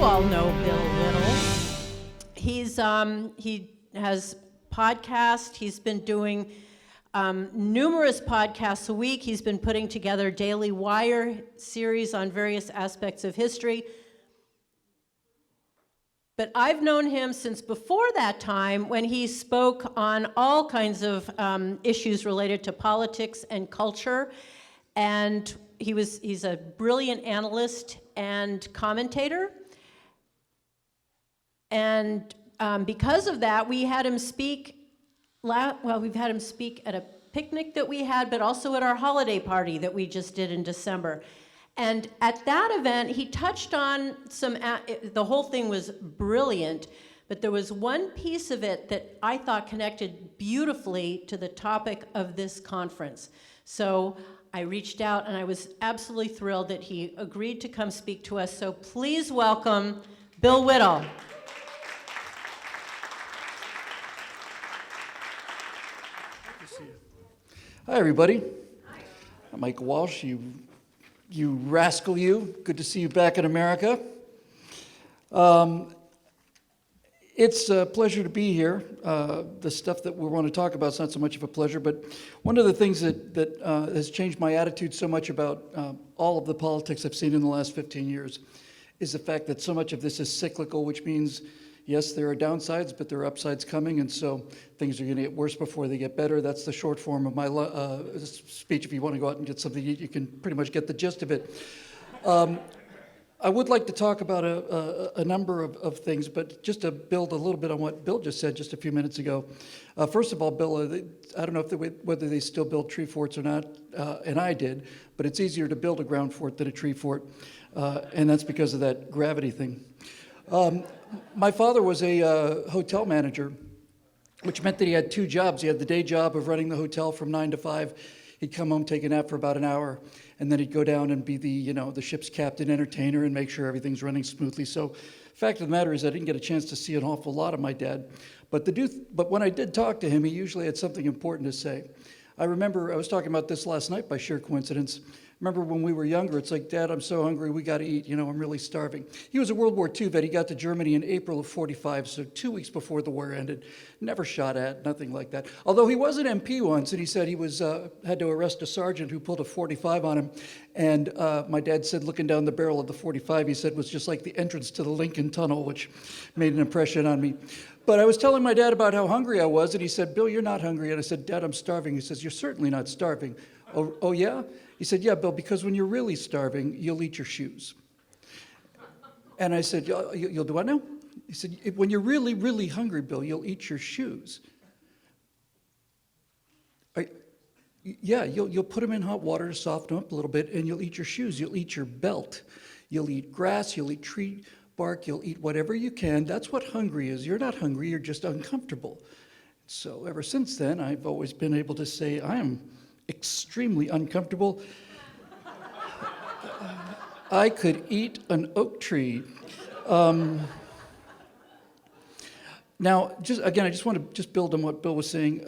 all know Bill Whittle. He has podcasts. He's been doing numerous podcasts a week. He's been putting together Daily Wire series on various aspects of history. But I've known him since before that time when he spoke on all kinds of issues related to politics and culture. And he's a brilliant analyst and commentator. And because of that, we had him speak, we've had him speak at a picnic that we had, but also at our holiday party that we just did in December. And at that event, he touched on the whole thing was brilliant, but there was one piece of it that I thought connected beautifully to the topic of this conference. So I reached out and I was absolutely thrilled that he agreed to come speak to us. So please welcome Bill Whittle. Hi, everybody. Hi. I'm Mike Walsh. You rascal, you. Good to see you back in America. It's a pleasure to be here. The stuff that we want to talk about is not so much of a pleasure, but one of the things that has changed my attitude so much about all of the politics I've seen in the last 15 years is the fact that so much of this is cyclical, which means, yes, there are downsides, but there are upsides coming, and so things are going to get worse before they get better. That's the short form of my speech. If you want to go out and get something to eat, you can pretty much get the gist of it. I would like to talk about a number of things, but just to build a little bit on what Bill just said just a few minutes ago. First of all, Bill, I don't know whether they still build tree forts or not, and I did, but it's easier to build a ground fort than a tree fort, and that's because of that gravity thing. My father was a hotel manager, which meant that he had two jobs. He had the day job of running the hotel from 9 to 5. He'd come home, take a nap for about an hour, and then he'd go down and be the ship's captain entertainer and make sure everything's running smoothly. So fact of the matter is I didn't get a chance to see an awful lot of my dad. But when I did talk to him, he usually had something important to say. I remember, I was talking about this last night by sheer coincidence. Remember when we were younger, it's like, Dad, I'm so hungry, we got to eat, I'm really starving. He was a World War II vet. He got to Germany in April of '45, so 2 weeks before the war ended. Never shot at, nothing like that. Although he was an MP once, and he said he had to arrest a sergeant who pulled a .45 on him. And my dad said, looking down the barrel of the .45, he said, was just like the entrance to the Lincoln Tunnel, which made an impression on me. But I was telling my dad about how hungry I was, and he said, Bill, you're not hungry. And I said, Dad, I'm starving. He says, you're certainly not starving. Oh yeah? He said, yeah, Bill, because when you're really starving, you'll eat your shoes. And I said, you'll do what now? He said, when you're really, really hungry, Bill, you'll eat your shoes. Yeah, you'll put them in hot water to soften them up a little bit, and you'll eat your shoes. You'll eat your belt. You'll eat grass. You'll eat tree bark. You'll eat whatever you can. That's what hungry is. You're not hungry. You're just uncomfortable. So ever since then, I've always been able to say, I am extremely uncomfortable. I could eat an oak tree. Now, I just want to build on what Bill was saying.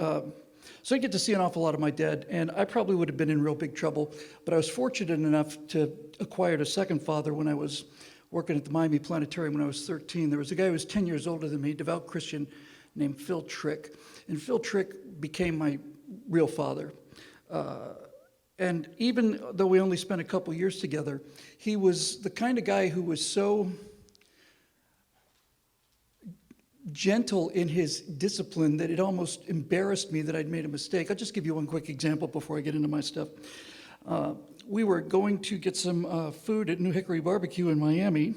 So I get to see an awful lot of my dad, and I probably would have been in real big trouble, but I was fortunate enough to acquire a second father when I was working at the Miami Planetarium when I was 13. There was a guy who was 10 years older than me, devout Christian, named Phil Trick. And Phil Trick became my real father. And even though we only spent a couple years together, he was the kind of guy who was so gentle in his discipline that it almost embarrassed me that I'd made a mistake. I'll just give you one quick example before I get into my stuff. We were going to get some food at New Hickory Barbecue in Miami,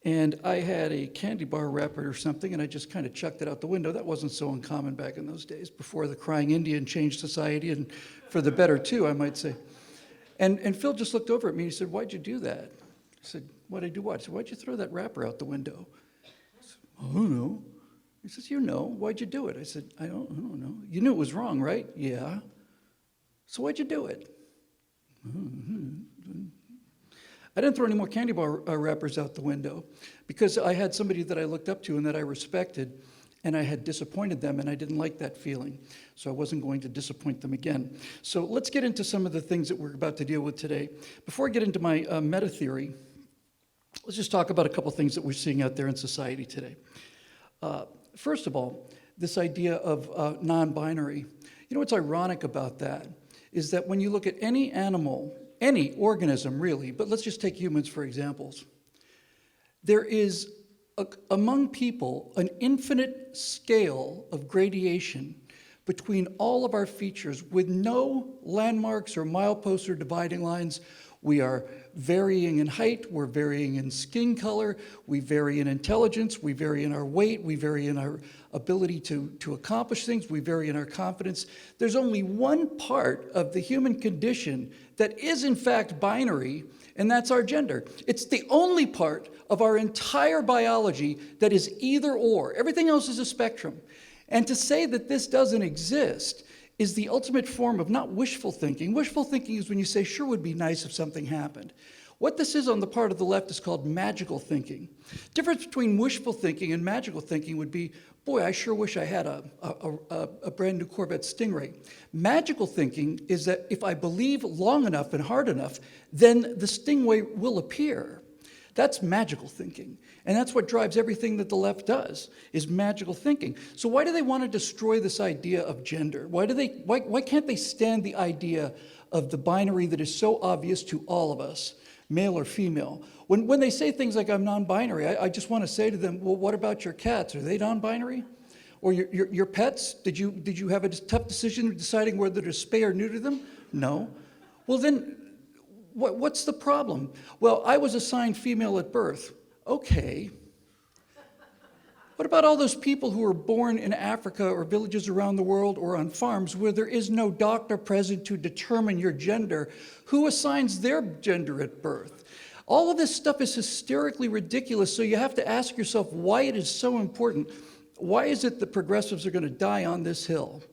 and I had a candy bar wrapper or something, and I just kind of chucked it out the window. That wasn't so uncommon back in those days, before the crying Indian changed society, and for the better, too, I might say. And Phil just looked over at me, and he said, why'd you do that? I said, what'd I do what? I said, why'd you throw that wrapper out the window? I said, I don't know. He says, you know, why'd you do it? I said, I don't know. You knew it was wrong, right? Yeah. So why'd you do it? I didn't throw any more candy bar wrappers out the window because I had somebody that I looked up to and that I respected, and I had disappointed them, and I didn't like that feeling. So I wasn't going to disappoint them again. So let's get into some of the things that we're about to deal with today. Before I get into my meta theory, Let's just talk about a couple things that we're seeing out there in society today. First of all, this idea of non-binary. You know what's ironic about that is that when you look at any animal, any organism really, but let's just take humans for examples, there is among people an infinite scale of gradation between all of our features with no landmarks or mileposts or dividing lines. We are varying in height, we're varying in skin color, we vary in intelligence, we vary in our weight, we vary in our ability to accomplish things, we vary in our confidence. There's only one part of the human condition that is in fact binary, and that's our gender. It's the only part of our entire biology that is either or. Everything else is a spectrum. And to say that this doesn't exist is the ultimate form of not wishful thinking. Wishful thinking is when you say, sure, would be nice if something happened. What this is on the part of the left is called magical thinking. Difference between wishful thinking and magical thinking would be, boy, I sure wish I had a brand new Corvette Stingray. Magical thinking is that if I believe long enough and hard enough, then the Stingray will appear. That's magical thinking. And that's what drives everything that the left does, is magical thinking. So why do they want to destroy this idea of gender? Why can't they stand the idea of the binary that is so obvious to all of us, male or female? When they say things like, I'm non-binary, I just want to say to them, well, what about your cats? Are they non-binary? Or your pets? Did you have a tough decision deciding whether to spay or neuter them? No. Well, then, what's the problem? Well, I was assigned female at birth. Okay. What about all those people who were born in Africa or villages around the world or on farms where there is no doctor present to determine your gender? Who assigns their gender at birth? All of this stuff is hysterically ridiculous, so you have to ask yourself why it is so important. Why is it that progressives are going to die on this hill?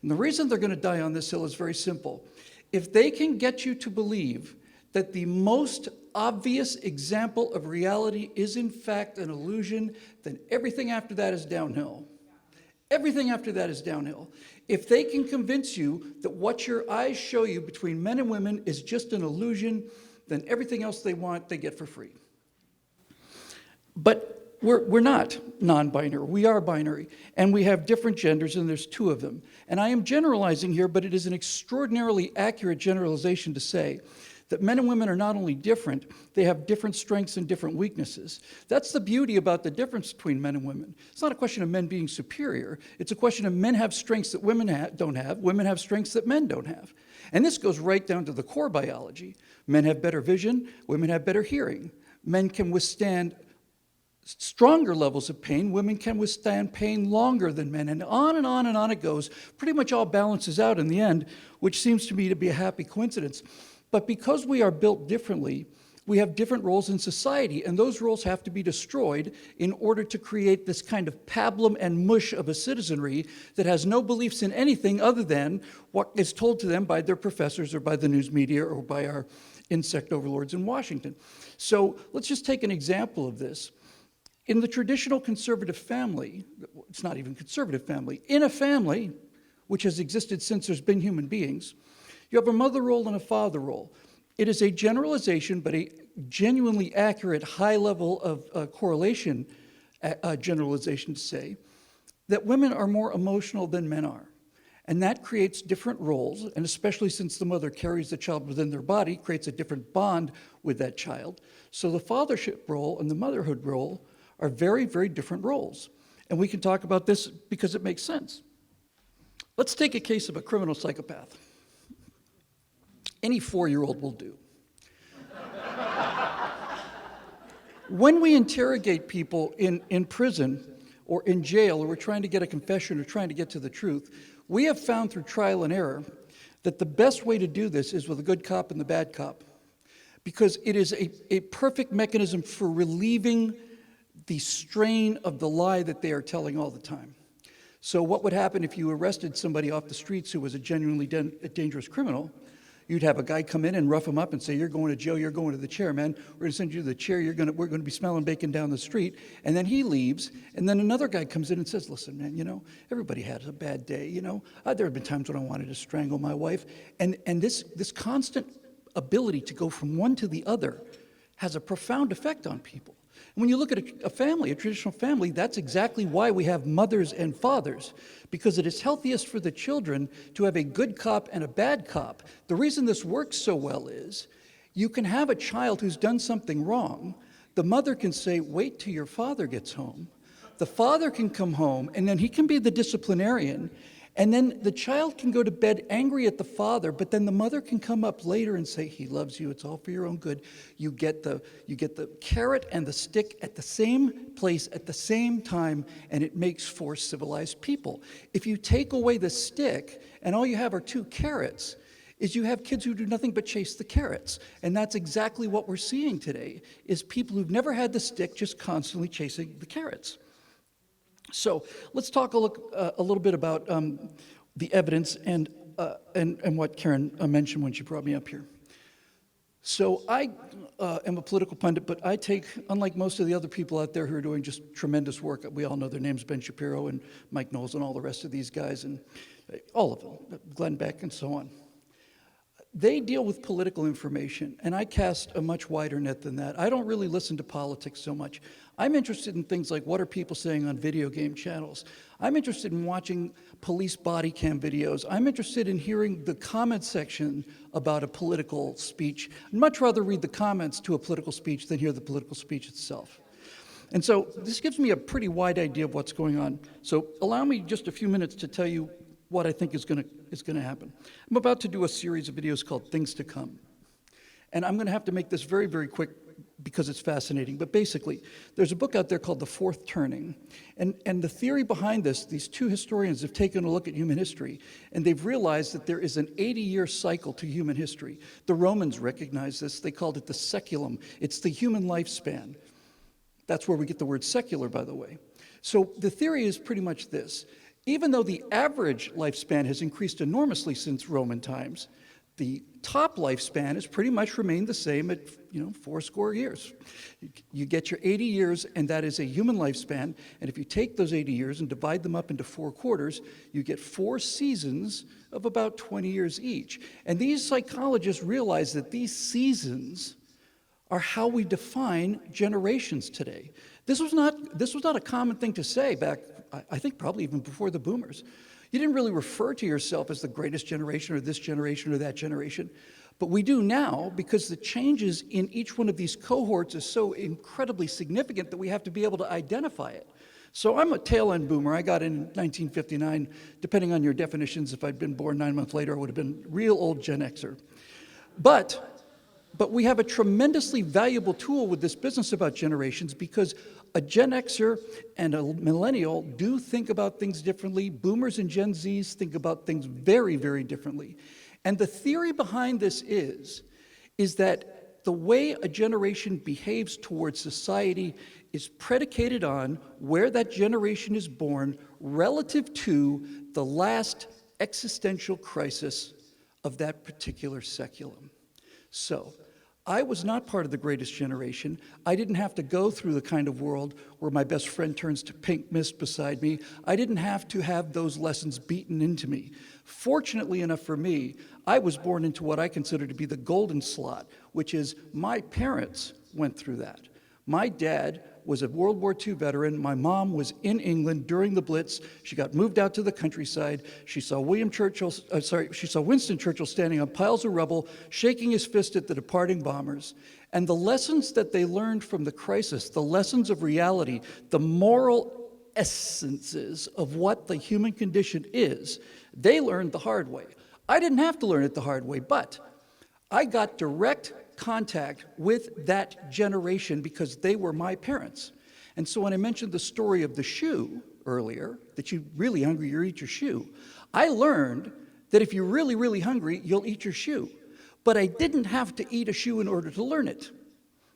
And the reason they're going to die on this hill is very simple. If they can get you to believe that the most obvious example of reality is in fact an illusion, then everything after that is downhill. Everything after that is downhill. If they can convince you that what your eyes show you between men and women is just an illusion, then everything else they want, they get for free. But we're not non-binary. We are binary. And we have different genders, and there's two of them. And I am generalizing here, but it is an extraordinarily accurate generalization to say that men and women are not only different, they have different strengths and different weaknesses. That's the beauty about the difference between men and women. It's not a question of men being superior. It's a question of men have strengths that women don't have, women have strengths that men don't have. And this goes right down to the core biology. Men have better vision, women have better hearing. Men can withstand stronger levels of pain, women can withstand pain longer than men, and on and on and on it goes. Pretty much all balances out in the end, which seems to me to be a happy coincidence. But because we are built differently, we have different roles in society, and those roles have to be destroyed in order to create this kind of pablum and mush of a citizenry that has no beliefs in anything other than what is told to them by their professors or by the news media or by our insect overlords in Washington. So let's just take an example of this. In the traditional conservative family, it's not even conservative family, in a family which has existed since there's been human beings, you have a mother role and a father role. It is a generalization, but a genuinely accurate high level of correlation generalization to say that women are more emotional than men are. And that creates different roles, and especially since the mother carries the child within their body, creates a different bond with that child. So the fathership role and the motherhood role are very, very different roles. And we can talk about this because it makes sense. Let's take a case of a criminal psychopath. Any 4-year-old will do. When we interrogate people in prison or in jail, or we're trying to get a confession or trying to get to the truth, we have found through trial and error that the best way to do this is with a good cop and the bad cop, because it is a perfect mechanism for relieving the strain of the lie that they are telling all the time. So what would happen if you arrested somebody off the streets who was a genuinely dangerous criminal? You'd have a guy come in and rough him up and say, you're going to jail, you're going to the chair, man. We're going to send you to the chair, we're going to be smelling bacon down the street. And then he leaves, and then another guy comes in and says, listen, man, everybody has a bad day, There have been times when I wanted to strangle my wife. And this constant ability to go from one to the other has a profound effect on people. And when you look at a family, a traditional family, that's exactly why we have mothers and fathers, because it is healthiest for the children to have a good cop and a bad cop. The reason this works so well is you can have a child who's done something wrong. The mother can say, wait till your father gets home. The father can come home, and then he can be the disciplinarian, and then the child can go to bed angry at the father, but then the mother can come up later and say, he loves you, it's all for your own good. You get the carrot and the stick at the same place at the same time, and it makes for civilized people. If you take away the stick and all you have are 2 carrots, is you have kids who do nothing but chase the carrots. And that's exactly what we're seeing today, is people who've never had the stick just constantly chasing the carrots. So let's talk a little bit about the evidence and what Karen mentioned when she brought me up here. So I am a political pundit, but I take, unlike most of the other people out there who are doing just tremendous work, we all know their names, Ben Shapiro and Mike Knowles and all the rest of these guys, and all of them, Glenn Beck and so on. They deal with political information, and I cast a much wider net than that. I don't really listen to politics so much. I'm interested in things like, what are people saying on video game channels? I'm interested in watching police body cam videos. I'm interested in hearing the comment section about a political speech. I'd much rather read the comments to a political speech than hear the political speech itself. And so this gives me a pretty wide idea of what's going on. So allow me just a few minutes to tell you what I think is going to happen. I'm about to do a series of videos called Things to Come. And I'm going to have to make this very, very quick because it's fascinating. But basically, there's a book out there called The Fourth Turning. And the theory behind this, these 2 historians have taken a look at human history, and they've realized that there is an 80-year cycle to human history. The Romans recognized this. They called it the seculum. It's the human lifespan. That's where we get the word secular, by the way. So the theory is pretty much this. Even though the average lifespan has increased enormously since Roman times, the top lifespan has pretty much remained the same at 80 years. You get your 80 years, and that is a human lifespan. And if you take those 80 years and divide them up into 4 quarters, you get 4 seasons of about 20 years each. And these psychologists realize that these seasons are how we define generations today. This was not a common thing to say back, I think probably even before the boomers. You didn't really refer to yourself as the greatest generation or this generation or that generation. But we do now, because the changes in each one of these cohorts is so incredibly significant that we have to be able to identify it. So I'm a tail-end boomer. I got in 1959. Depending on your definitions, if I'd been born 9 months later, I would have been real old Gen Xer. But we have a tremendously valuable tool with this business about generations, because a Gen Xer and a millennial do think about things differently. Boomers and Gen Zs think about things very, very differently. And the theory behind this is that the way a generation behaves towards society is predicated on where that generation is born relative to the last existential crisis of that particular seculum. So, I was not part of the greatest generation. I didn't have to go through the kind of world where my best friend turns to pink mist beside me. I didn't have to have those lessons beaten into me. Fortunately enough for me, I was born into what I consider to be the golden slot, which is my parents went through that. My dad was a World War II veteran. My mom was in England during the Blitz. She got moved out to the countryside. She saw Winston Churchill standing on piles of rubble, shaking his fist at the departing bombers. And the lessons that they learned from the crisis, the lessons of reality, the moral essences of what the human condition is, they learned the hard way. I didn't have to learn it the hard way, but I got direct contact with that generation because they were my parents. And so when I mentioned the story of the shoe earlier, that you're really hungry, you eat your shoe, I learned that if you're really, really hungry, you'll eat your shoe. But I didn't have to eat a shoe in order to learn it.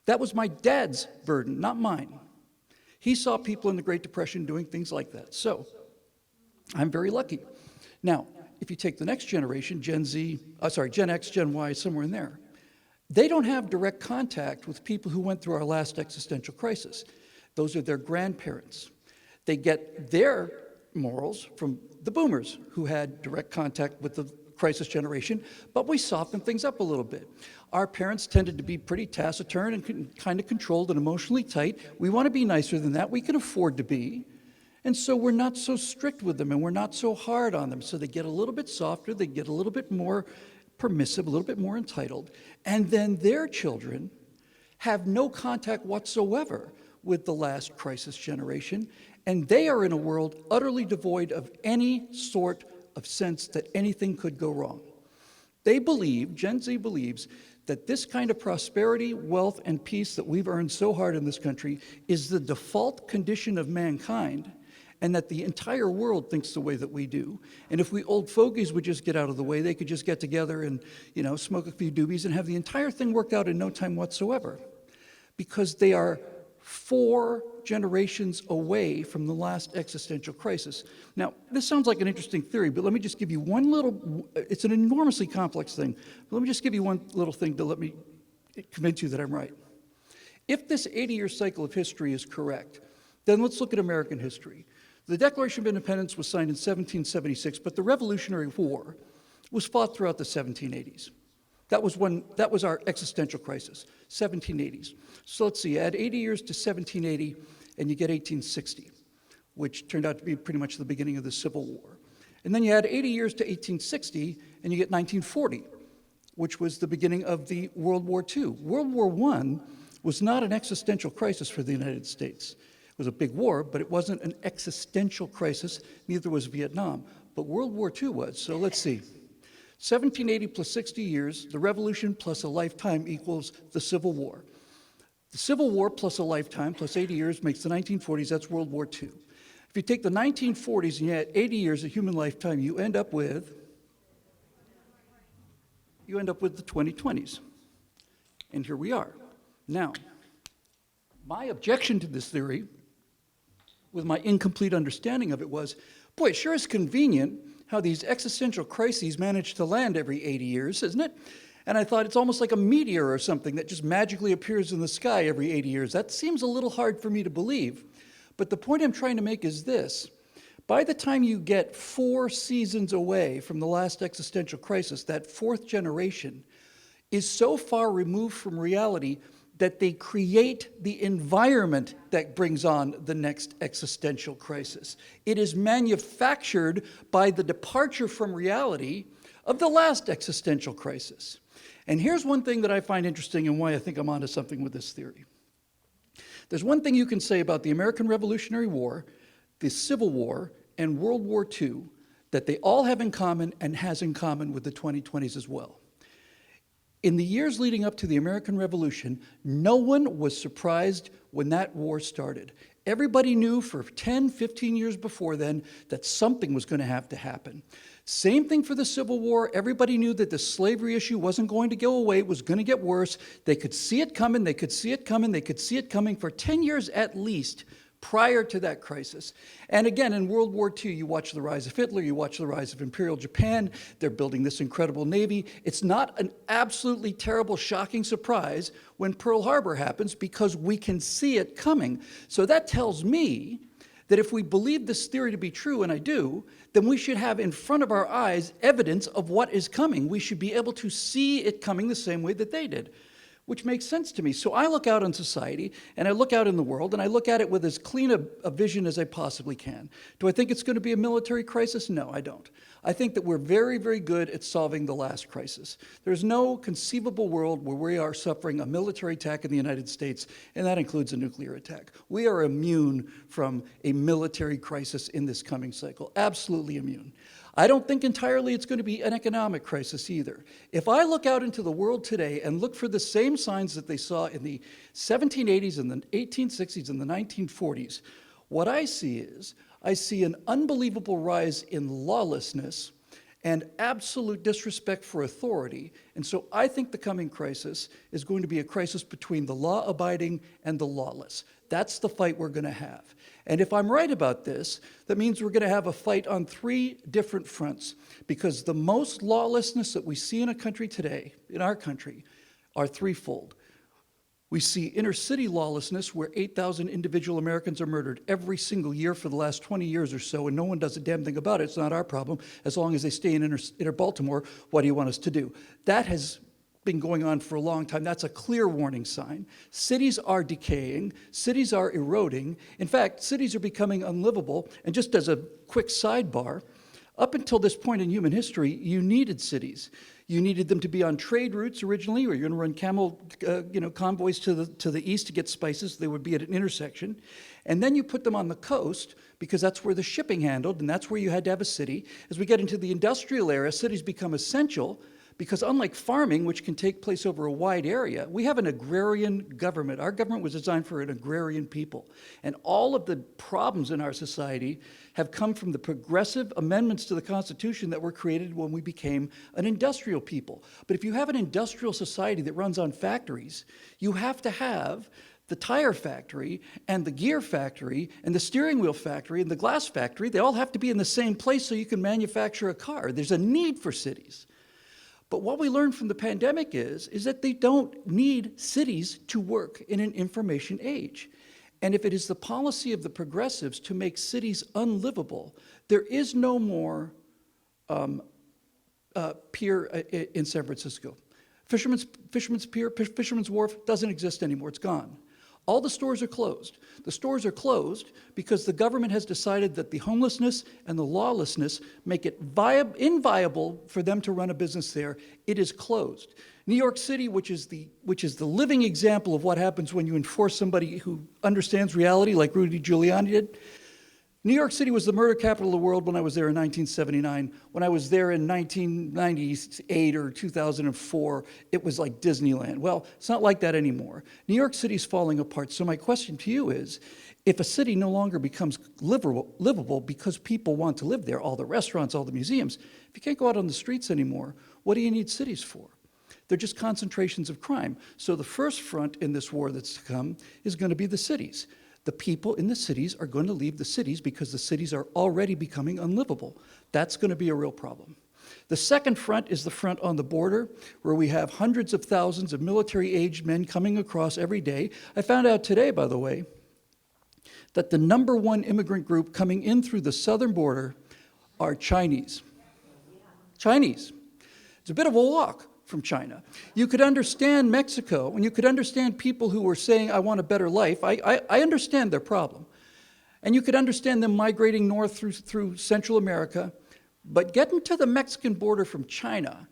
That was my dad's burden, not mine. He saw people in the Great Depression doing things like that. So I'm very lucky. Now, if you take the next generation, Gen X, Gen Y, somewhere in there, they don't have direct contact with people who went through our last existential crisis. Those are their grandparents. They get their morals from the boomers, who had direct contact with the crisis generation, but we softened things up a little bit. Our parents tended to be pretty taciturn and kind of controlled and emotionally tight. We want to be nicer than that. We can afford to be. And so we're not so strict with them, and we're not so hard on them. So they get a little bit softer, they get a little bit more permissive, a little bit more entitled. And then their children have no contact whatsoever with the last crisis generation. And they are in a world utterly devoid of any sort of sense that anything could go wrong. They believe, Gen Z believes, that this kind of prosperity, wealth, and peace that we've earned so hard in this country is the default condition of mankind, and that the entire world thinks the way that we do. And if we old fogies would just get out of the way, they could just get together and, smoke a few doobies and have the entire thing worked out in no time whatsoever. Because they are 4 generations away from the last existential crisis. Now, this sounds like an interesting theory, but let me just give you one little, it's an enormously complex thing. Let me just give you one little thing to let me convince you that I'm right. If this 80-year cycle of history is correct, then let's look at American history. The Declaration of Independence was signed in 1776, but the Revolutionary War was fought throughout the 1780s. That was our existential crisis, 1780s. So let's see, add 80 years to 1780, and you get 1860, which turned out to be pretty much the beginning of the Civil War. And then you add 80 years to 1860, and you get 1940, which was the beginning of the World War II. World War I was not an existential crisis for the United States. It was a big war, but it wasn't an existential crisis. Neither was Vietnam. But World War II was. So let's see. 1780 plus 60 years, the Revolution plus a lifetime equals the Civil War. The Civil War plus a lifetime plus 80 years makes the 1940s. That's World War II. If you take the 1940s and you add 80 years of human lifetime, you end up with the 2020s. And here we are. Now, my objection to this theory, with my incomplete understanding of it, was, boy, it sure is convenient how these existential crises manage to land every 80 years, isn't it? And I thought it's almost like a meteor or something that just magically appears in the sky every 80 years. That seems a little hard for me to believe. But the point I'm trying to make is this. By the time you get 4 seasons away from the last existential crisis, that 4th generation is so far removed from reality that they create the environment that brings on the next existential crisis. It is manufactured by the departure from reality of the last existential crisis. And here's one thing that I find interesting and why I think I'm onto something with this theory. There's one thing you can say about the American Revolutionary War, the Civil War, and World War II that they all have in common and has in common with the 2020s as well. In the years leading up to the American Revolution, no one was surprised when that war started. Everybody knew for 10, 15 years before then that something was going to have to happen. Same thing for the Civil War. Everybody knew that the slavery issue wasn't going to go away. It was going to get worse. They could see it coming. They could see it coming. They could see it coming for 10 years at least prior to that crisis. And again, in World War II, you watch the rise of Hitler, you watch the rise of Imperial Japan. They're building this incredible navy. It's not an absolutely terrible, shocking surprise when Pearl Harbor happens because we can see it coming. So that tells me that if we believe this theory to be true, and I do, then we should have in front of our eyes evidence of what is coming. We should be able to see it coming the same way that they did, which makes sense to me. So I look out on society, and I look out in the world, and I look at it with as clean a vision as I possibly can. Do I think it's going to be a military crisis? No, I don't. I think that we're very, very good at solving the last crisis. There's no conceivable world where we are suffering a military attack in the United States, and that includes a nuclear attack. We are immune from a military crisis in this coming cycle, absolutely immune. I don't think entirely it's going to be an economic crisis either. If I look out into the world today and look for the same signs that they saw in the 1780s and the 1860s and the 1940s, what I see is I see an unbelievable rise in lawlessness and absolute disrespect for authority. And so I think the coming crisis is going to be a crisis between the law-abiding and the lawless. That's the fight we're going to have. And if I'm right about this, that means we're going to have a fight on 3 different fronts, because the most lawlessness that we see in a country today, in our country, are threefold. We see inner city lawlessness where 8,000 individual Americans are murdered every single year for the last 20 years or so, and no one does a damn thing about it. It's not our problem. As long as they stay in inner Baltimore, what do you want us to do? That has been going on for a long time. That's a clear warning sign. Cities are decaying. Cities are eroding. In fact, cities are becoming unlivable. And just as a quick sidebar, up until this point in human history, you needed cities. You needed them to be on trade routes originally, or you're going to run camel convoys to the east to get spices. They would be at an intersection. And then you put them on the coast because that's where the shipping handled, and that's where you had to have a city. As we get into the industrial era, cities become essential because unlike farming, which can take place over a wide area, we have an agrarian government. Our government was designed for an agrarian people. And all of the problems in our society have come from the progressive amendments to the Constitution that were created when we became an industrial people. But if you have an industrial society that runs on factories, you have to have the tire factory and the gear factory and the steering wheel factory and the glass factory. They all have to be in the same place so you can manufacture a car. There's a need for cities. But what we learned from the pandemic is that they don't need cities to work in an information age. And if it is the policy of the progressives to make cities unlivable, there is no more pier in San Francisco. Fisherman's Pier, Fisherman's Wharf doesn't exist anymore. It's gone. All the stores are closed. The stores are closed because the government has decided that the homelessness and the lawlessness make it inviable for them to run a business there. It is closed. New York City, which is the living example of what happens when you enforce somebody who understands reality like Rudy Giuliani did. New York City was the murder capital of the world when I was there in 1979. When I was there in 1998 or 2004, it was like Disneyland. Well, it's not like that anymore. New York City's falling apart. So my question to you is, if a city no longer becomes livable because people want to live there, all the restaurants, all the museums, if you can't go out on the streets anymore, what do you need cities for? They're just concentrations of crime. So the first front in this war that's to come is going to be the cities. The people in the cities are going to leave the cities because the cities are already becoming unlivable. That's going to be a real problem. The second front is the front on the border, where we have hundreds of thousands of military-aged men coming across every day. I found out today, by the way, that the number one immigrant group coming in through the southern border are Chinese. Chinese. It's a bit of a walk from China. You could understand Mexico, and you could understand people who were saying, I want a better life. I understand their problem. And you could understand them migrating north through Central America. But getting to the Mexican border from China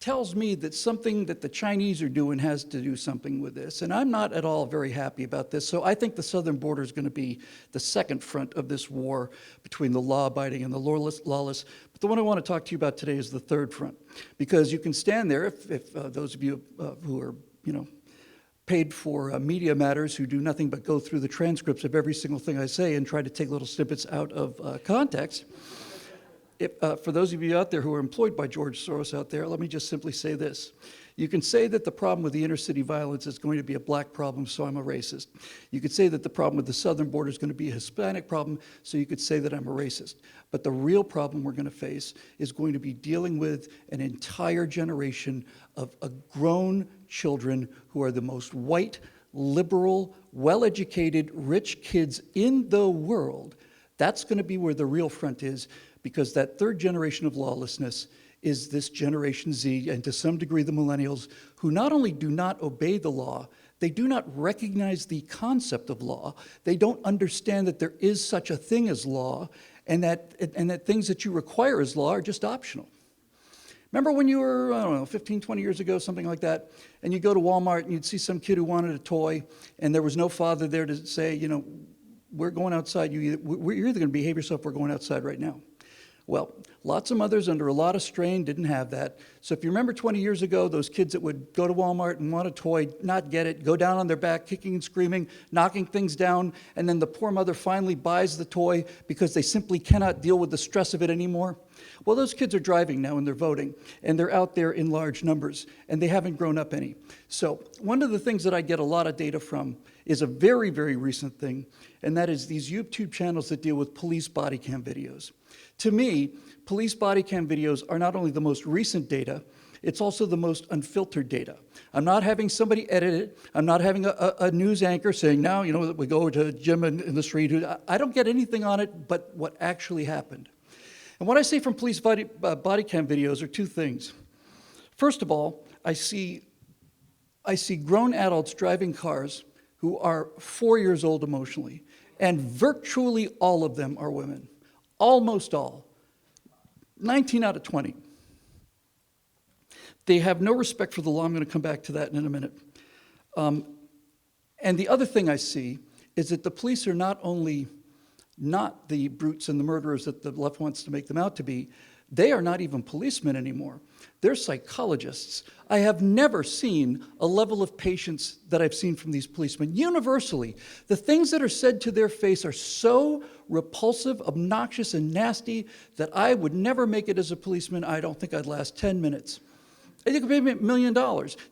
tells me that something that the Chinese are doing has to do something with this. And I'm not at all very happy about this. So I think the southern border is going to be the second front of this war between the law-abiding and the lawless. But the one I want to talk to you about today is the third front. Because you can stand there, if those of you who are, paid for Media Matters, who do nothing but go through the transcripts of every single thing I say and try to take little snippets out of context. For those of you out there who are employed by George Soros out there, let me just simply say this. You can say that the problem with the inner city violence is going to be a black problem, so I'm a racist. You could say that the problem with the southern border is going to be a Hispanic problem, so you could say that I'm a racist. But the real problem we're going to face is going to be dealing with an entire generation of grown children who are the most white, liberal, well-educated, rich kids in the world. That's going to be where the real front is, because that third generation of lawlessness is this Generation Z, and to some degree the millennials, who not only do not obey the law, they do not recognize the concept of law. They don't understand that there is such a thing as law, and that things that you require as law are just optional. Remember when you were, 15, 20 years ago, something like that, and you go to Walmart and you'd see some kid who wanted a toy, and there was no father there to say, we're going outside, you're either going to behave yourself, we're going outside right now. Well, lots of mothers under a lot of strain didn't have that. So if you remember 20 years ago, those kids that would go to Walmart and want a toy, not get it, go down on their back, kicking and screaming, knocking things down, and then the poor mother finally buys the toy because they simply cannot deal with the stress of it anymore. Well, those kids are driving now and they're voting, and they're out there in large numbers, and they haven't grown up any. So one of the things that I get a lot of data from is a very, very recent thing, and that is these YouTube channels that deal with police body cam videos. To me, police body cam videos are not only the most recent data, It's also the most unfiltered data. I'm not having somebody edit it. I'm not having a news anchor saying, now, we go to Jim in the street. I don't get anything on it but what actually happened. And what I see from police body cam videos are two things. First of all, I see grown adults driving cars who are 4 years old emotionally, and virtually all of them are women. Almost all. 19 out of 20. They have no respect for the law. I'm going to come back to that in a minute. And the other thing I see is that the police are not only not the brutes and the murderers that the left wants to make them out to be, they are not even policemen anymore. They're psychologists. I have never seen a level of patience that I've seen from these policemen. Universally, the things that are said to their face are so repulsive, obnoxious, and nasty that I would never make it as a policeman. I don't think I'd last 10 minutes. They could pay me $1 million.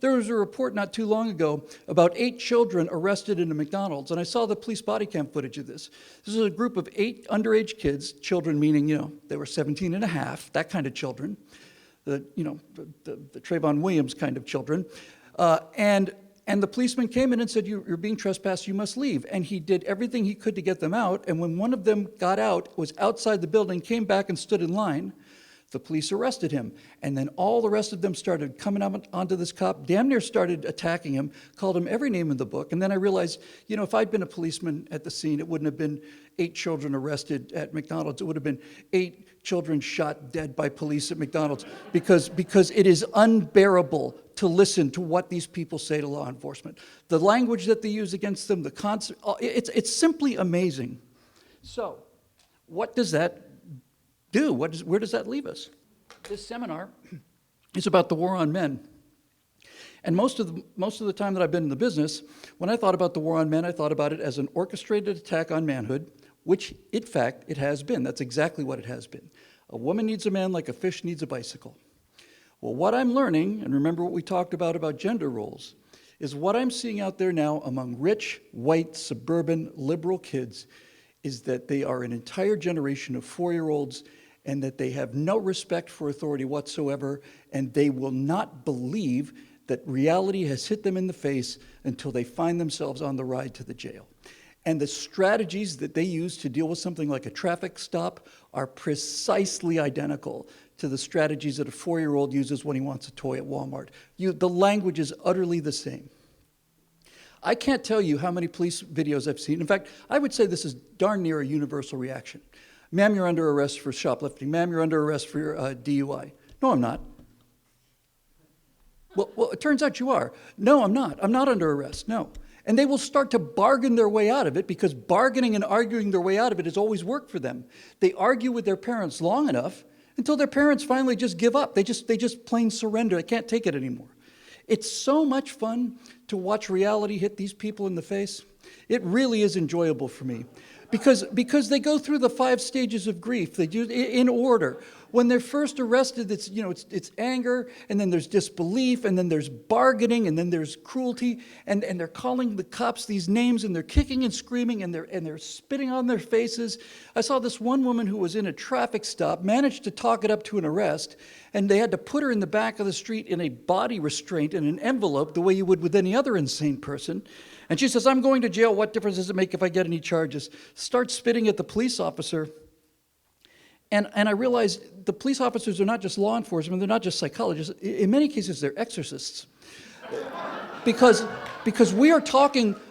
There was a report not too long ago about 8 children arrested in a McDonald's, and I saw the police body cam footage of this. This is a group of 8 underage kids, children meaning, they were 17 and a half, that kind of children, the Trayvon Williams kind of children. And the policeman came in and said, you're being trespassed, you must leave. And he did everything he could to get them out, and when one of them got out, was outside the building, came back and stood in line, the police arrested him. And then all the rest of them started coming up onto this cop, damn near started attacking him, called him every name in the book. And then I realized, if I'd been a policeman at the scene, it wouldn't have been 8 children arrested at McDonald's. It would have been 8 children shot dead by police at McDonald's, because it is unbearable to listen to what these people say to law enforcement. The language that they use against them, the concept, it's simply amazing. So, what does that do? Where does that leave us? This seminar is about the war on men. And most of the time that I've been in the business, when I thought about the war on men, I thought about it as an orchestrated attack on manhood, which, in fact, it has been. That's exactly what it has been. A woman needs a man like a fish needs a bicycle. Well, what I'm learning, and remember what we talked about gender roles, is what I'm seeing out there now among rich, white, suburban, liberal kids is that they are an entire generation of 4-year-olds, and that they have no respect for authority whatsoever, and they will not believe that reality has hit them in the face until they find themselves on the ride to the jail. And the strategies that they use to deal with something like a traffic stop are precisely identical to the strategies that a 4-year-old uses when he wants a toy at Walmart. The language is utterly the same. I can't tell you how many police videos I've seen. In fact, I would say this is darn near a universal reaction. Ma'am, you're under arrest for shoplifting. Ma'am, you're under arrest for your DUI. No, I'm not. Well, it turns out you are. No, I'm not. I'm not under arrest, no. And they will start to bargain their way out of it, because bargaining and arguing their way out of it has always worked for them. They argue with their parents long enough until their parents finally just give up. They just plain surrender. They can't take it anymore. It's so much fun to watch reality hit these people in the face. It really is enjoyable for me. Because they go through the 5 stages of grief. They do in order. When they're first arrested, it's anger, and then there's disbelief, and then there's bargaining, and then there's cruelty, and they're calling the cops these names, and they're kicking and screaming, and they're spitting on their faces. I saw this one woman who was in a traffic stop, managed to talk it up to an arrest, and they had to put her in the back of the street in a body restraint in an envelope, the way you would with any other insane person. And she says, I'm going to jail. What difference does it make if I get any charges? Starts spitting at the police officer. And I realized the police officers are not just law enforcement. They're not just psychologists. In many cases, they're exorcists. Because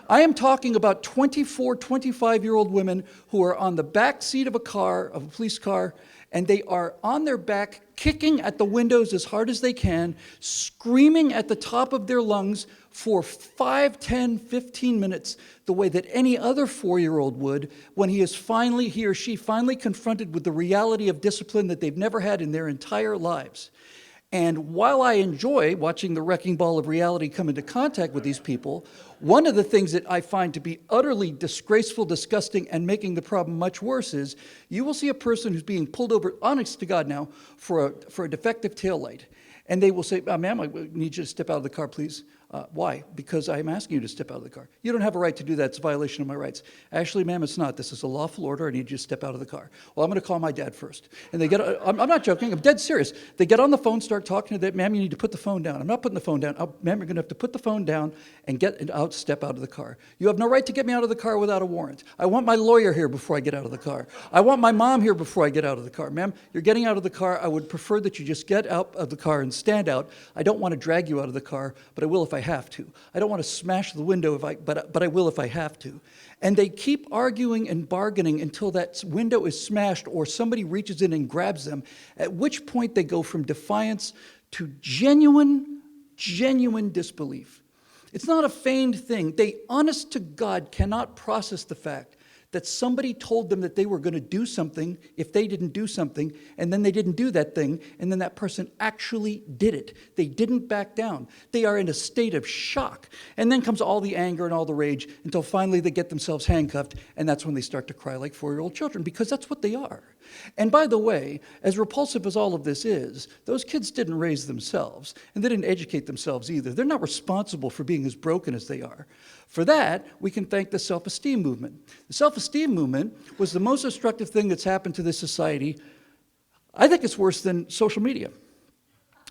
I am talking about 24, 25-year-old women who are on the back seat of a police car, and they are on their back, kicking at the windows as hard as they can, screaming at the top of their lungs for 5, 10, 15 minutes, the way that any other 4-year-old would when he or she finally confronted with the reality of discipline that they've never had in their entire lives. And while I enjoy watching the wrecking ball of reality come into contact with these people, one of the things that I find to be utterly disgraceful, disgusting, and making the problem much worse is you will see a person who's being pulled over, honest to God now, for a defective taillight. And they will say, ma'am, I need you to step out of the car, please. Why? Because I'm asking you to step out of the car. You don't have a right to do that. It's a violation of my rights. Actually, ma'am, it's not. This is a lawful order. I need you to step out of the car. Well, I'm going to call my dad first. And they get, I'm not joking. I'm dead serious. They get on the phone, start talking to that. Ma'am, you need to put the phone down. I'm not putting the phone down. Ma'am, you're going to have to put the phone down and get out, step out of the car. You have no right to get me out of the car without a warrant. I want my lawyer here before I get out of the car. I want my mom here before I get out of the car. Ma'am, you're getting out of the car. I would prefer that you just get out of the car and stand out. I don't want to drag you out of the car, but I will if I have to. I don't want to smash the window, but I will if I have to. And they keep arguing and bargaining until that window is smashed or somebody reaches in and grabs them, at which point they go from defiance to genuine disbelief. It's not a feigned thing. They, honest to God, cannot process the fact that somebody told them that they were going to do something if they didn't do something, and then they didn't do that thing, and then that person actually did it. They didn't back down. They are in a state of shock. And then comes all the anger and all the rage until finally they get themselves handcuffed, and that's when they start to cry like 4-year-old children, because that's what they are. And by the way, as repulsive as all of this is, those kids didn't raise themselves, and they didn't educate themselves either. They're not responsible for being as broken as they are. For that, we can thank the self-esteem movement. The self-esteem movement was the most destructive thing that's happened to this society. I think it's worse than social media.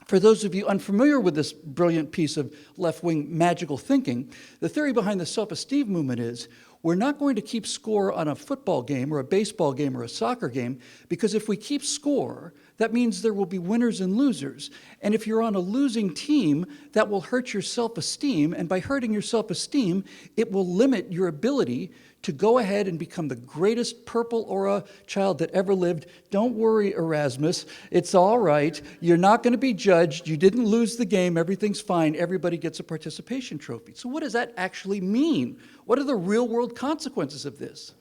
For those of you unfamiliar with this brilliant piece of left-wing magical thinking, the theory behind the self-esteem movement is we're not going to keep score on a football game or a baseball game or a soccer game, because if we keep score, that means there will be winners and losers. And if you're on a losing team, that will hurt your self-esteem. And by hurting your self-esteem, it will limit your ability to go ahead and become the greatest purple aura child that ever lived. Don't worry, Erasmus. It's all right. You're not going to be judged. You didn't lose the game. Everything's fine. Everybody gets a participation trophy. So what does that actually mean? What are the real-world consequences of this?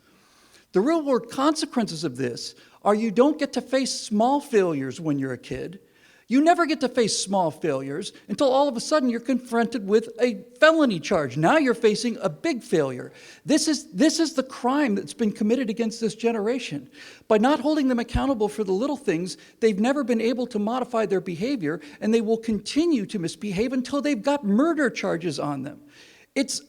The real-world consequences of this are you don't get to face small failures when you're a kid. You never get to face small failures until all of a sudden you're confronted with a felony charge. Now you're facing a big failure. This is the crime that's been committed against this generation. By not holding them accountable for the little things, they've never been able to modify their behavior, and they will continue to misbehave until they've got murder charges on them. It's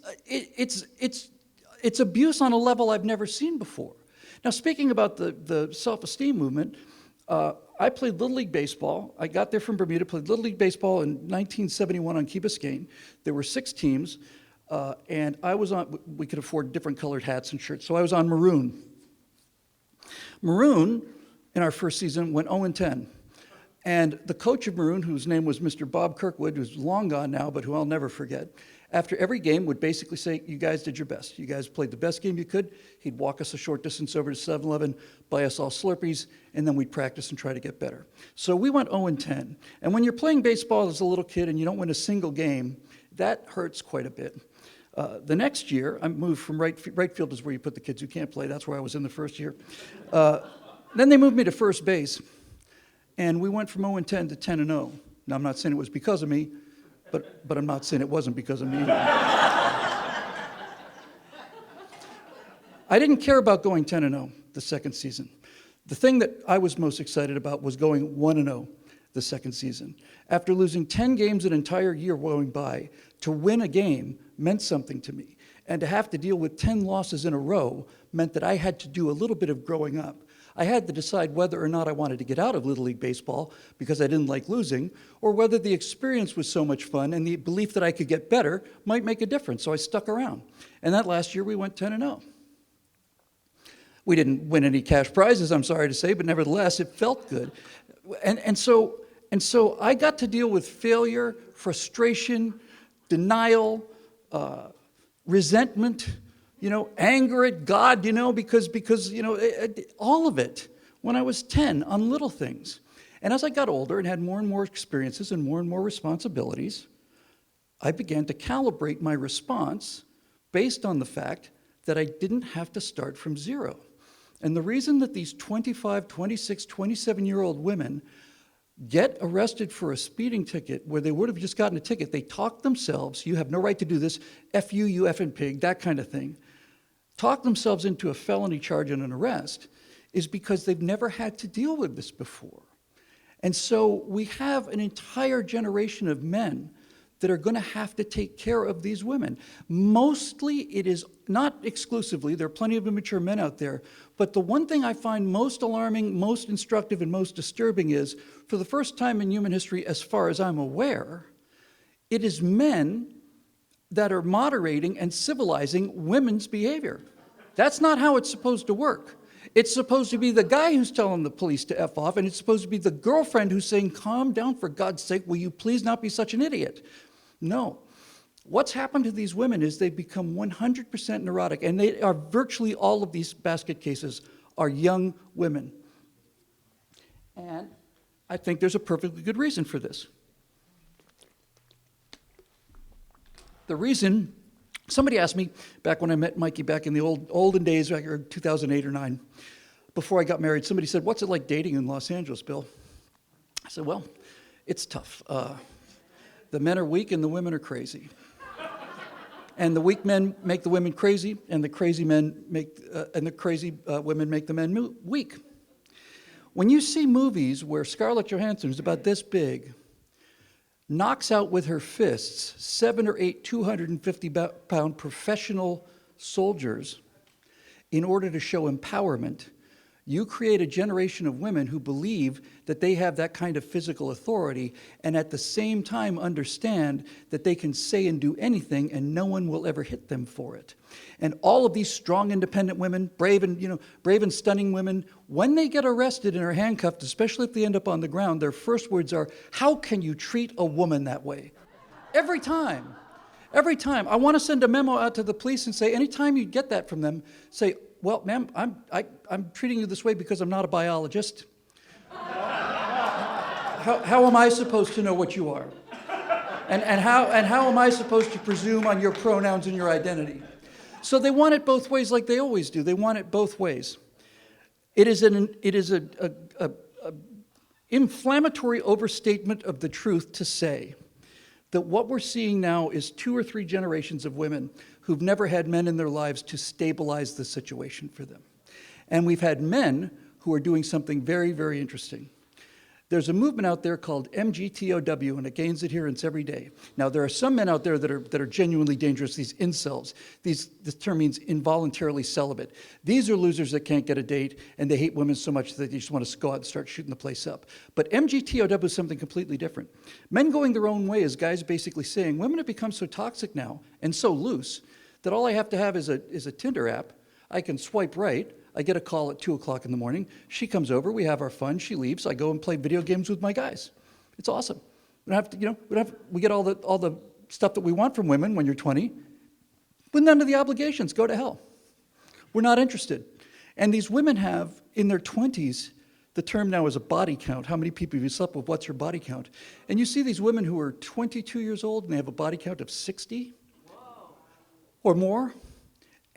abuse on a level I've never seen before. Now, speaking about the self-esteem movement, I played Little League Baseball. I got there from Bermuda, played Little League Baseball in 1971 on Key Biscayne. There were 6 teams, and I was on, we could afford different colored hats and shirts, so I was on maroon. Maroon, in our first season, went 0-10. And the coach of Maroon, whose name was Mr. Bob Kirkwood, who's long gone now, but who I'll never forget, after every game would basically say, you guys did your best. You guys played the best game you could. He'd walk us a short distance over to 7-Eleven, buy us all Slurpees, and then we'd practice and try to get better. So we went 0-10. And when you're playing baseball as a little kid and you don't win a single game, that hurts quite a bit. The next year, I moved from right field is where you put the kids who can't play. That's where I was in the first year. Then they moved me to first base, and we went from 0-10 to 10-0. Now, I'm not saying it was because of me, but I'm not saying it wasn't because of me. I didn't care about going 10-0 the second season. The thing that I was most excited about was going 1-0 the second season. After losing 10 games an entire year going by, to win a game meant something to me. And to have to deal with 10 losses in a row meant that I had to do a little bit of growing up. I had to decide whether or not I wanted to get out of Little League Baseball because I didn't like losing, or whether the experience was so much fun and the belief that I could get better might make a difference. So I stuck around. And that last year we went 10-0. We didn't win any cash prizes, I'm sorry to say, but nevertheless, it felt good. And so I got to deal with failure, frustration, denial, resentment, anger at God, because all of it when I was 10 on little things. And as I got older and had more and more experiences and more responsibilities, I began to calibrate my response based on the fact that I didn't have to start from zero. And the reason that these 25, 26, 27-year-old women get arrested for a speeding ticket where they would have just gotten a ticket, they talk themselves, you have no right to do this, F you, you effing pig, that kind of thing, talk themselves into a felony charge and an arrest, is because they've never had to deal with this before. And so we have an entire generation of men that are going to have to take care of these women. Mostly, it is not exclusively, there are plenty of immature men out there, but the one thing I find most alarming, most instructive, and most disturbing is, for the first time in human history, as far as I'm aware, it is men that are moderating and civilizing women's behavior. That's not how it's supposed to work. It's supposed to be the guy who's telling the police to F off, and it's supposed to be the girlfriend who's saying, calm down, for God's sake, will you please not be such an idiot? No. What's happened to these women is they've become 100% neurotic, and they are virtually all of these basket cases are young women. And I think there's a perfectly good reason for this. The reason, somebody asked me back when I met Mikey back in the olden days, back in 2008 or 9, before I got married, somebody said, what's it like dating in Los Angeles, Bill? I said, well, it's tough. The men are weak and the women are crazy. And the weak men make the women crazy, and the crazy men make, women make the men weak. When you see movies where Scarlett Johansson, who's about this big, knocks out with her fists 7 or 8 250-pound professional soldiers in order to show empowerment, you create a generation of women who believe that they have that kind of physical authority and at the same time understand that they can say and do anything and no one will ever hit them for it. And all of these strong, independent women, brave and stunning women, when they get arrested and are handcuffed, especially if they end up on the ground, their first words are, how can you treat a woman that way? Every time. Every time. I want to send a memo out to the police and say, anytime you get that from them, say, well, ma'am, I'm treating you this way because I'm not a biologist. How am I supposed to know what you are? And how am I supposed to presume on your pronouns and your identity? So they want it both ways like they always do. They want it both ways. It is an inflammatory overstatement of the truth to say that what we're seeing now is 2 or 3 generations of women who've never had men in their lives to stabilize the situation for them. And we've had men who are doing something very, very interesting. There's a movement out there called MGTOW, and it gains adherence every day. Now, there are some men out there that are genuinely dangerous, these incels. This term means involuntarily celibate. These are losers that can't get a date, and they hate women so much that they just want to go out and start shooting the place up. But MGTOW is something completely different. Men going their own way is guys basically saying, women have become so toxic now and so loose that all I have to have is a Tinder app. I can swipe right. I get a call at 2 o'clock in the morning. She comes over, we have our fun, she leaves, I go and play video games with my guys. It's awesome. We don't have to, we get all the stuff that we want from women when you're 20, but none of the obligations, go to hell. We're not interested. And these women have, in their 20s, the term now is a body count. How many people have you slept with? What's your body count? And you see these women who are 22 years old and they have a body count of 60 or more,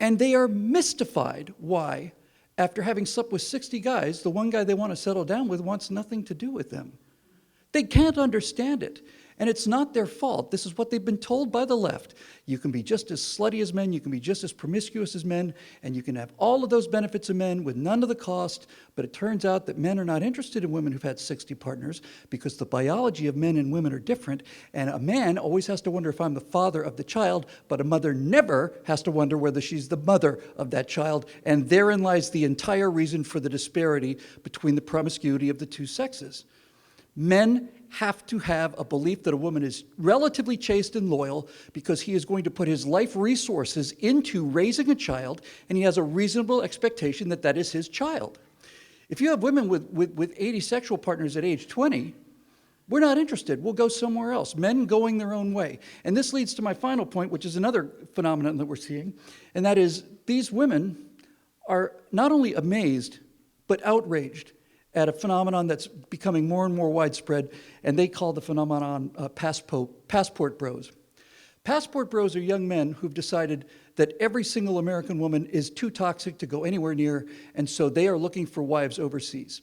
and they are mystified why, after having slept with 60 guys, the one guy they want to settle down with wants nothing to do with them. They can't understand it. And it's not their fault. This is what they've been told by the left. You can be just as slutty as men, you can be just as promiscuous as men, and you can have all of those benefits of men with none of the cost, but it turns out that men are not interested in women who've had 60 partners because the biology of men and women are different, and a man always has to wonder if I'm the father of the child, but a mother never has to wonder whether she's the mother of that child, and therein lies the entire reason for the disparity between the promiscuity of the two sexes. Men have to have a belief that a woman is relatively chaste and loyal because he is going to put his life resources into raising a child, and he has a reasonable expectation that that is his child. If you have women with 80 sexual partners at age 20, we're not interested. We'll go somewhere else. Men going their own way. And this leads to my final point, which is another phenomenon that we're seeing, and that is these women are not only amazed, but outraged at a phenomenon that's becoming more and more widespread, and they call the phenomenon passport bros. Passport bros are young men who've decided that every single American woman is too toxic to go anywhere near, and so they are looking for wives overseas.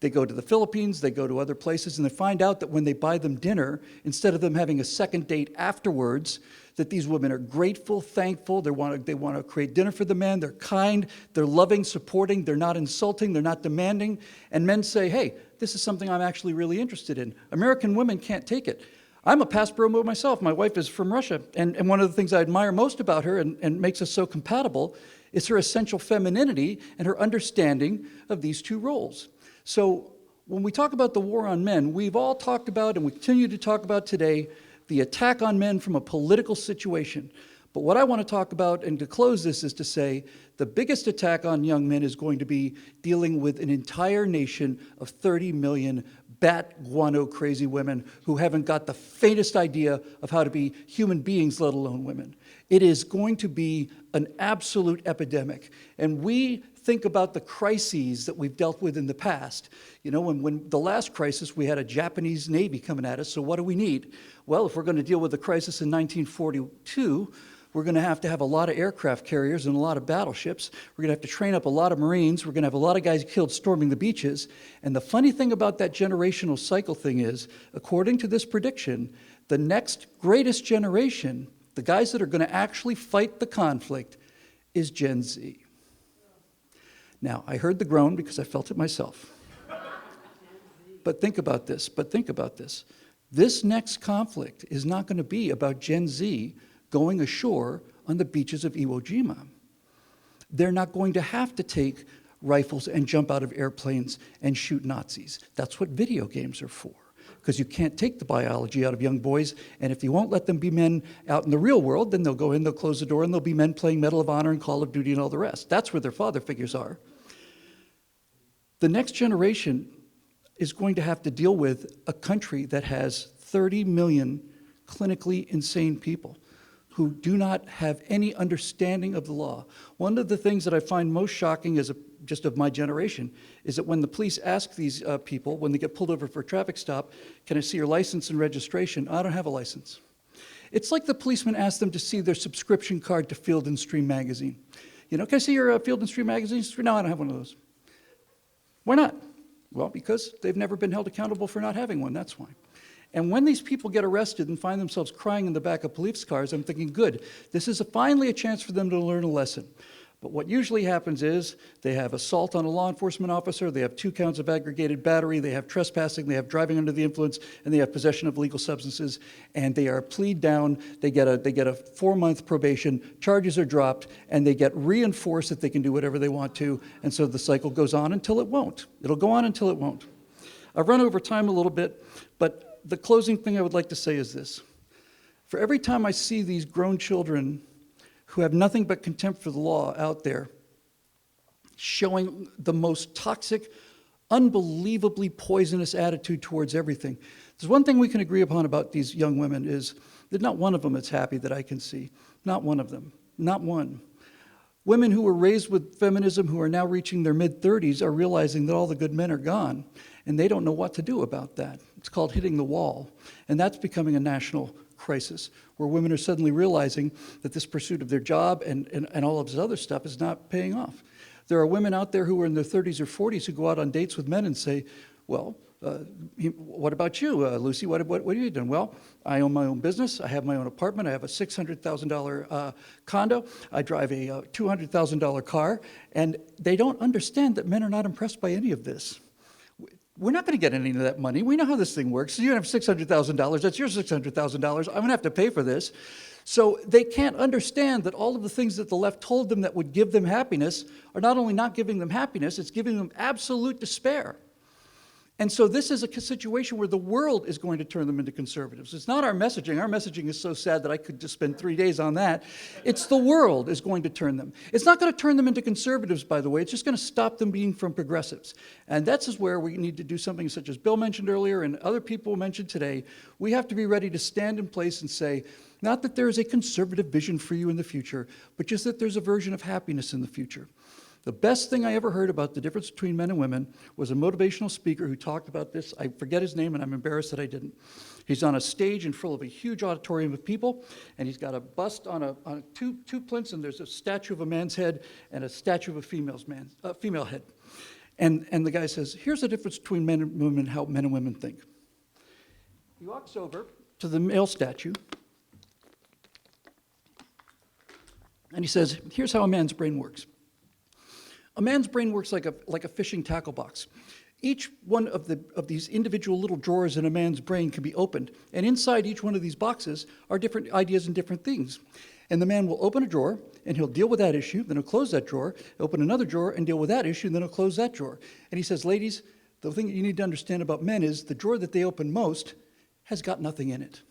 They go to the Philippines, they go to other places, and they find out that when they buy them dinner, instead of them having a second date afterwards, that these women are grateful, thankful, they want to create dinner for the men, they're kind, they're loving, supporting, they're not insulting, they're not demanding, and men say, hey, this is something I'm actually really interested in. American women can't take it. I'm a past bromo myself. My wife is from Russia. And one of the things I admire most about her and makes us so compatible is her essential femininity and her understanding of these two roles. So when we talk about the war on men, we've all talked about, and we continue to talk about today, the attack on men from a political situation. But what I want to talk about, and to close this, is to say the biggest attack on young men is going to be dealing with an entire nation of 30 million bat guano crazy women who haven't got the faintest idea of how to be human beings, let alone women. It is going to be an absolute epidemic. And we think about the crises that we've dealt with in the past. You know, when the last crisis, we had a Japanese Navy coming at us, so what do we need? Well, if we're going to deal with the crisis in 1942, we're going to have a lot of aircraft carriers and a lot of battleships. We're going to have to train up a lot of Marines. We're going to have a lot of guys killed storming the beaches. And the funny thing about that generational cycle thing is, according to this prediction, the next greatest generation, the guys that are going to actually fight the conflict, is Gen Z. Now, I heard the groan because I felt it myself. But think about this. This next conflict is not going to be about Gen Z going ashore on the beaches of Iwo Jima. They're not going to have to take rifles and jump out of airplanes and shoot Nazis. That's what video games are for, because you can't take the biology out of young boys, and if you won't let them be men out in the real world, then they'll go in, they'll close the door, and they'll be men playing Medal of Honor and Call of Duty and all the rest. That's where their father figures are. The next generation is going to have to deal with a country that has 30 million clinically insane people who do not have any understanding of the law. One of the things that I find most shocking just of my generation is that when the police ask these people, when they get pulled over for a traffic stop, can I see your license and registration? I don't have a license. It's like the policeman asked them to see their subscription card to Field and Stream magazine. You know, can I see your Field and Stream magazine? No, I don't have one of those. Why not? Well, because they've never been held accountable for not having one, that's why. And when these people get arrested and find themselves crying in the back of police cars, I'm thinking, good, this is finally a chance for them to learn a lesson. But what usually happens is they have assault on a law enforcement officer, they have 2 counts of aggravated battery, they have trespassing, they have driving under the influence, and they have possession of illegal substances, and they are plead down, they get a 4-month probation, charges are dropped, and they get reinforced that they can do whatever they want to, and so the cycle goes on until it won't. It'll go on until it won't. I've run over time a little bit, but the closing thing I would like to say is this. For every time I see these grown children who have nothing but contempt for the law out there showing the most toxic, unbelievably poisonous attitude towards everything, there's one thing we can agree upon about these young women is that not one of them is happy that I can see. Not one of them. Not one. Women who were raised with feminism who are now reaching their mid-30s are realizing that all the good men are gone, and they don't know what to do about that. It's called hitting the wall, and that's becoming a national crisis, where women are suddenly realizing that this pursuit of their job and all of this other stuff is not paying off. There are women out there who are in their 30s or 40s who go out on dates with men and say, well, what about you, Lucy? What are you doing? Well, I own my own business. I have my own apartment. I have a $600,000 condo. I drive a $200,000 car. And they don't understand that men are not impressed by any of this. We're not going to get any of that money. We know how this thing works. So you have $600,000. That's your $600,000. I'm going to have to pay for this. So they can't understand that all of the things that the left told them that would give them happiness are not only not giving them happiness, it's giving them absolute despair. And so this is a situation where the world is going to turn them into conservatives. It's not our messaging. Our messaging is so sad that I could just spend 3 days on that. It's the world is going to turn them. It's not going to turn them into conservatives, by the way. It's just going to stop them being from progressives. And that's where we need to do something such as Bill mentioned earlier and other people mentioned today. We have to be ready to stand in place and say, not that there is a conservative vision for you in the future, but just that there's a version of happiness in the future. The best thing I ever heard about the difference between men and women was a motivational speaker who talked about this. I forget his name, and I'm embarrassed that I didn't. He's on a stage in front of a huge auditorium of people, and he's got a bust on two plinths, and there's a statue of a man's head and a statue of a female head. And the guy says, here's the difference between men and women, how men and women think. He walks over to the male statue, and he says, here's how a man's brain works. A man's brain works like a fishing tackle box. Each one of these individual little drawers in a man's brain can be opened, and inside each one of these boxes are different ideas and different things. And the man will open a drawer, and he'll deal with that issue, then he'll close that drawer, open another drawer, and deal with that issue, and then he'll close that drawer. And he says, ladies, the thing that you need to understand about men is the drawer that they open most has got nothing in it.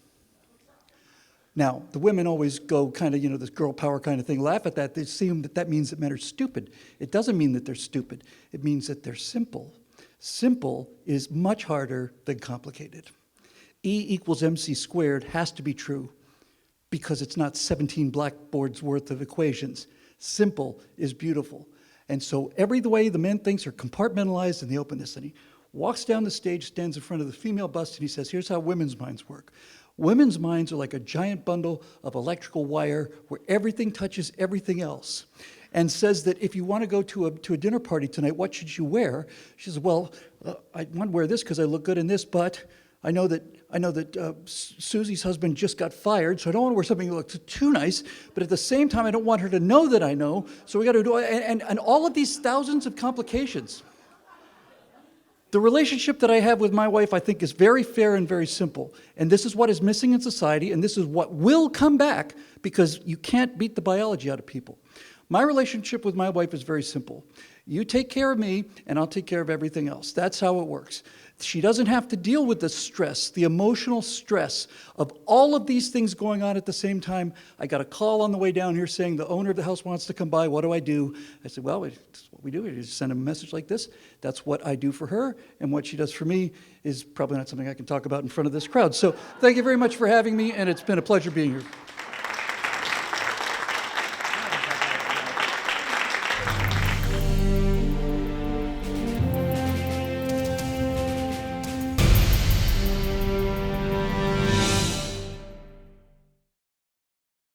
Now, the women always go kind of, this girl power kind of thing, laugh at that. They assume that means that men are stupid. It doesn't mean that they're stupid. It means that they're simple. Simple is much harder than complicated. E equals MC squared has to be true because it's not 17 blackboards worth of equations. Simple is beautiful. And so every way the men thinks are compartmentalized in the openness. And he walks down the stage, stands in front of the female bust, and he says, here's how women's minds work. Women's minds are like a giant bundle of electrical wire where everything touches everything else. And says that if you want to go to a dinner party tonight, what should you wear? She says, well, I want to wear this because I look good in this, but I know that Susie's husband just got fired, so I don't want to wear something that looks too nice, but at the same time, I don't want her to know that I know, so we got to do, and all of these thousands of complications. The relationship that I have with my wife, I think, is very fair and very simple. And this is what is missing in society, and this is what will come back because you can't beat the biology out of people. My relationship with my wife is very simple. You take care of me, and I'll take care of everything else. That's how it works. She doesn't have to deal with the stress, the emotional stress of all of these things going on at the same time. I got a call on the way down here saying the owner of the house wants to come by. What do I do? I said, well, it's what we do. We just send him a message like this. That's what I do for her, and what she does for me is probably not something I can talk about in front of this crowd. So thank you very much for having me, and it's been a pleasure being here.